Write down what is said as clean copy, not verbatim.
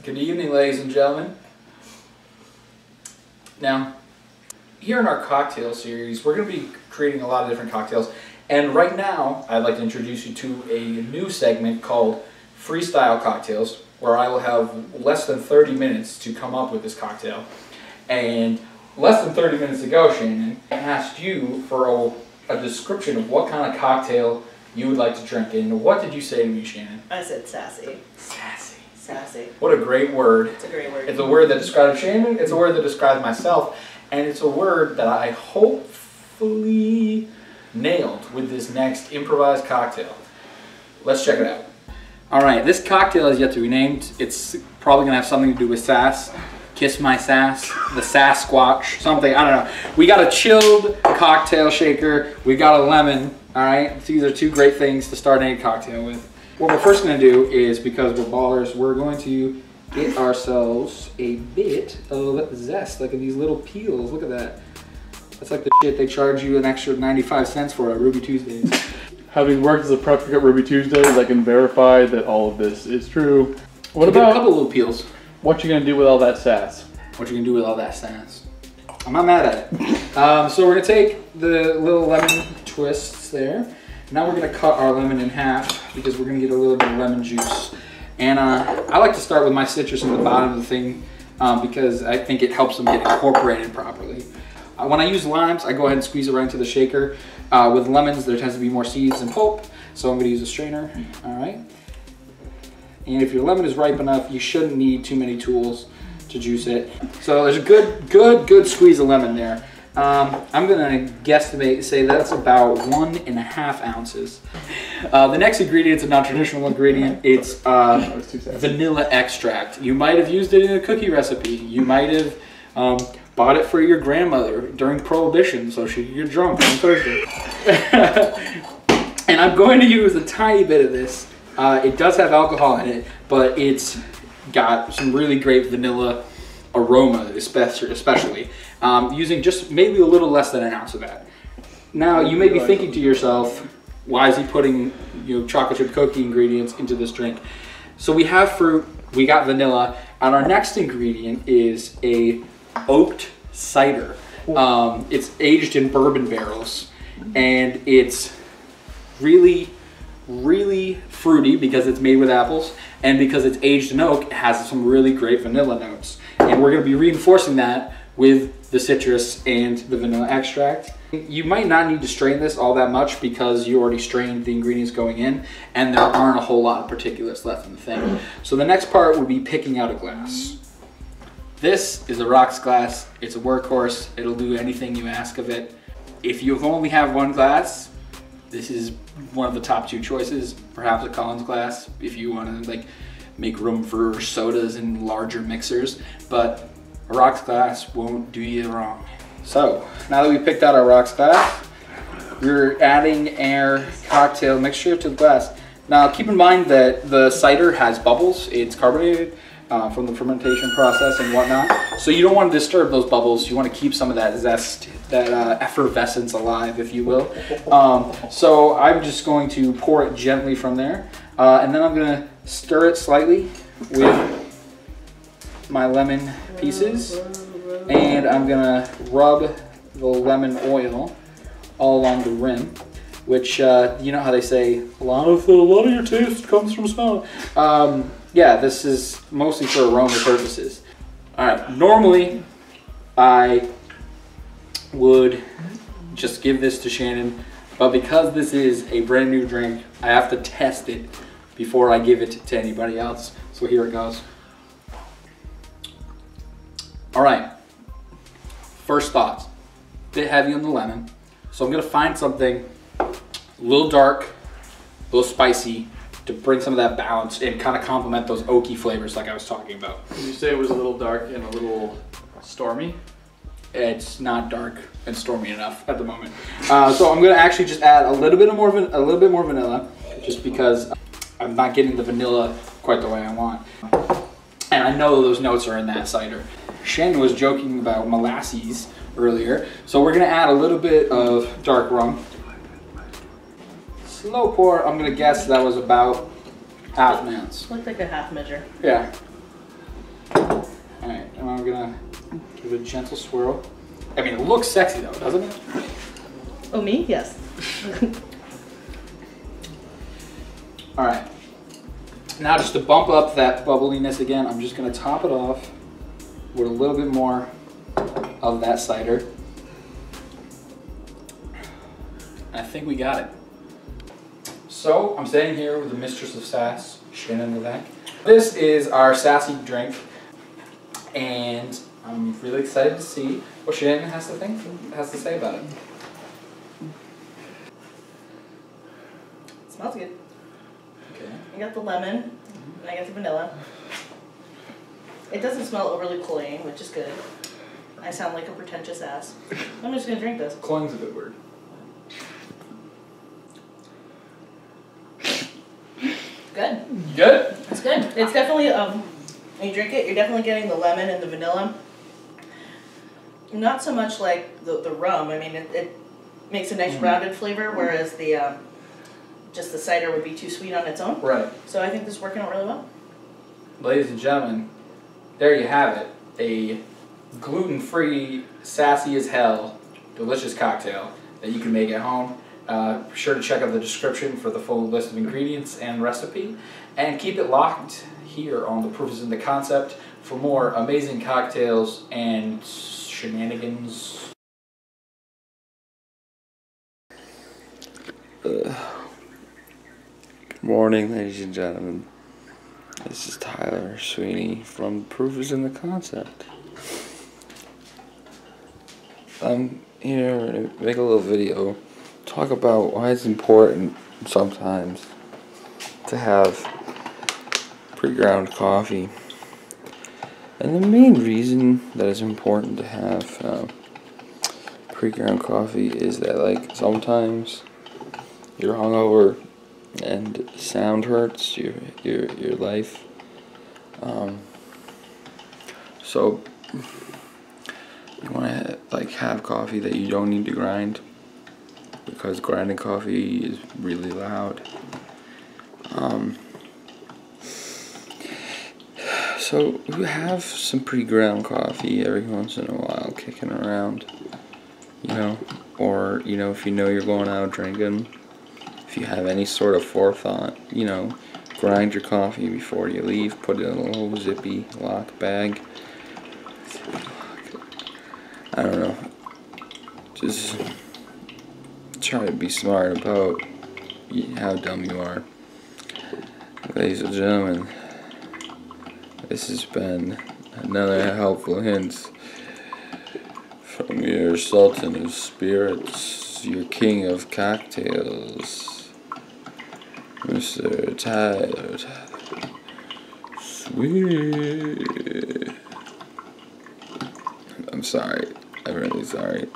Good evening, ladies and gentlemen. Now, here in our cocktail series, we're going to be creating a lot of different cocktails. And right now, I'd like to introduce you to a new segment called Freestyle Cocktails, where I will have less than 30 minutes to come up with this cocktail. And less than 30 minutes ago, Shannon, I asked you for a description of what kind of cocktail you would like to drink. And what did you say to me, Shannon? I said sassy. Sassy. Sassy. What a great word. It's a great word. It's a word that describes Shannon, it's a word that describes myself, and it's a word that I hopefully nailed with this next improvised cocktail. Let's check it out. Alright, this cocktail is yet to be named. It's probably going to have something to do with Sass. Kiss my Sass, the Sasquatch, something, I don't know. We got a chilled cocktail shaker, we got a lemon, alright? These are two great things to start any cocktail with. What we're first going to do is, because we're ballers, we're going to get ourselves a bit of zest, like these little peels. Look at that. That's like the shit they charge you an extra 95 cents for at Ruby Tuesdays. Having worked as a prep cook at Ruby Tuesdays, I can verify that all of this is true. What about a couple little peels? What you gonna do with all that sass? What you gonna do with all that sass? I'm not mad at it. So we're gonna take the little lemon twists there. Now we're gonna cut our lemon in half because we're gonna get a little bit of lemon juice. And I like to start with my citrus in the bottom of the thing because I think it helps them get incorporated properly. When I use limes, I go ahead and squeeze it right into the shaker. With lemons, there tends to be more seeds and pulp, so I'm gonna use a strainer, all right? And if your lemon is ripe enough, you shouldn't need too many tools to juice it. So there's a good squeeze of lemon there. I'm gonna guesstimate, say that's about 1.5 ounces. The next ingredient is a non-traditional ingredient. It's vanilla extract. You might have used it in a cookie recipe. You might have bought it for your grandmother during Prohibition so she could get drunk on Thursday. And I'm going to use a tiny bit of this. It does have alcohol in it, but it's got some really great vanilla aroma, especially. Using just maybe a little less than 1 ounce of that. Now, you may be thinking to yourself, why is he putting chocolate chip cookie ingredients into this drink? So we have fruit, we got vanilla, and our next ingredient is a oaked cider. It's aged in bourbon barrels, and it's really fruity because it's made with apples, and because it's aged in oak, it has some really great vanilla notes. And we're going to be reinforcing that with the citrus and the vanilla extract. You might not need to strain this all that much because you already strained the ingredients going in, and there aren't a whole lot of particulates left in the thing. So the next part would be picking out a glass. This is a rocks glass. It's a workhorse. It'll do anything you ask of it. If you only have one glass, this is one of the top 2 choices. Perhaps a Collins glass if you want to make room for sodas and larger mixers, but a rocks glass won't do you wrong. So now that we picked out our rocks glass, we're adding our cocktail mixture to the glass. Now keep in mind that the cider has bubbles. It's carbonated from the fermentation process and whatnot. So you don't want to disturb those bubbles. You want to keep some of that zest, that effervescence alive, if you will. So I'm just going to pour it gently from there. And then I'm going to stir it slightly with my lemon pieces. And I'm going to rub the lemon oil all along the rim, which, you know how they say, a lot of your taste comes from smell. Yeah, this is mostly for aroma purposes. All right, normally I would just give this to Shannon, but because this is a brand new drink, I have to test it before I give it to anybody else. So here it goes. All right, first thoughts, a bit heavy on the lemon. So I'm gonna find something a little dark, a little spicy, to bring some of that balance and kind of complement those oaky flavors like I was talking about. Did you say it was a little dark and a little stormy? It's not dark and stormy enough at the moment. So I'm gonna actually just add a little bit more vanilla, just because I'm not getting the vanilla quite the way I want. And I know those notes are in that cider. Shannon was joking about molasses earlier, so we're gonna add a little bit of dark rum. Slow pour, I'm gonna guess that was about half an ounce. Looked like a half measure. Yeah. Alright, and I'm gonna give it a gentle swirl. I mean, it looks sexy though, doesn't it? Oh, me? Yes. Alright. Now just to bump up that bubbliness again, I'm just gonna top it off with a little bit more of that cider. I think we got it. So I'm standing here with the mistress of Sass, Shannon Levesque. This is our sassy drink, and I'm really excited to see what Shannon has to say about it. It smells good. Okay. I got the lemon, and I got the vanilla. It doesn't smell overly cloying, which is good. I sound like a pretentious ass. I'm just gonna drink this. Cloying's a good word. Good. Good? It's good. It's definitely, when you drink it, you're definitely getting the lemon and the vanilla. Not so much like the rum. I mean, it makes a nice rounded flavor, whereas the just the cider would be too sweet on its own. Right. So I think this is working out really well. Ladies and gentlemen, there you have it. A gluten-free, sassy as hell, delicious cocktail that you can make at home. Be sure to check out the description for the full list of ingredients and recipe. And keep it locked here on The Proof is in the Concept for more amazing cocktails and shenanigans. Good morning, ladies and gentlemen. This is Tyler Sweeney from Proof is in the Concept. I'm here to make a little video, talk about why it's important sometimes to have pre-ground coffee. And the main reason that it's important to have pre-ground coffee is that, like, sometimes you're hungover and sound hurts your life. So you want to like have coffee that you don't need to grind, because grinding coffee is really loud. So you have some pre-ground coffee every once in a while kicking around, you know, or you know, if you know you're going out drinking, if you have any sort of forethought, you know, grind your coffee before you leave, put it in a little zippy lock bag. I don't know, just try to be smart about how dumb you are. Ladies and gentlemen, this has been another helpful hint from your Sultan of Spirits, your King of Cocktails, Mr. Tyler Sweet. I'm sorry. I'm really sorry.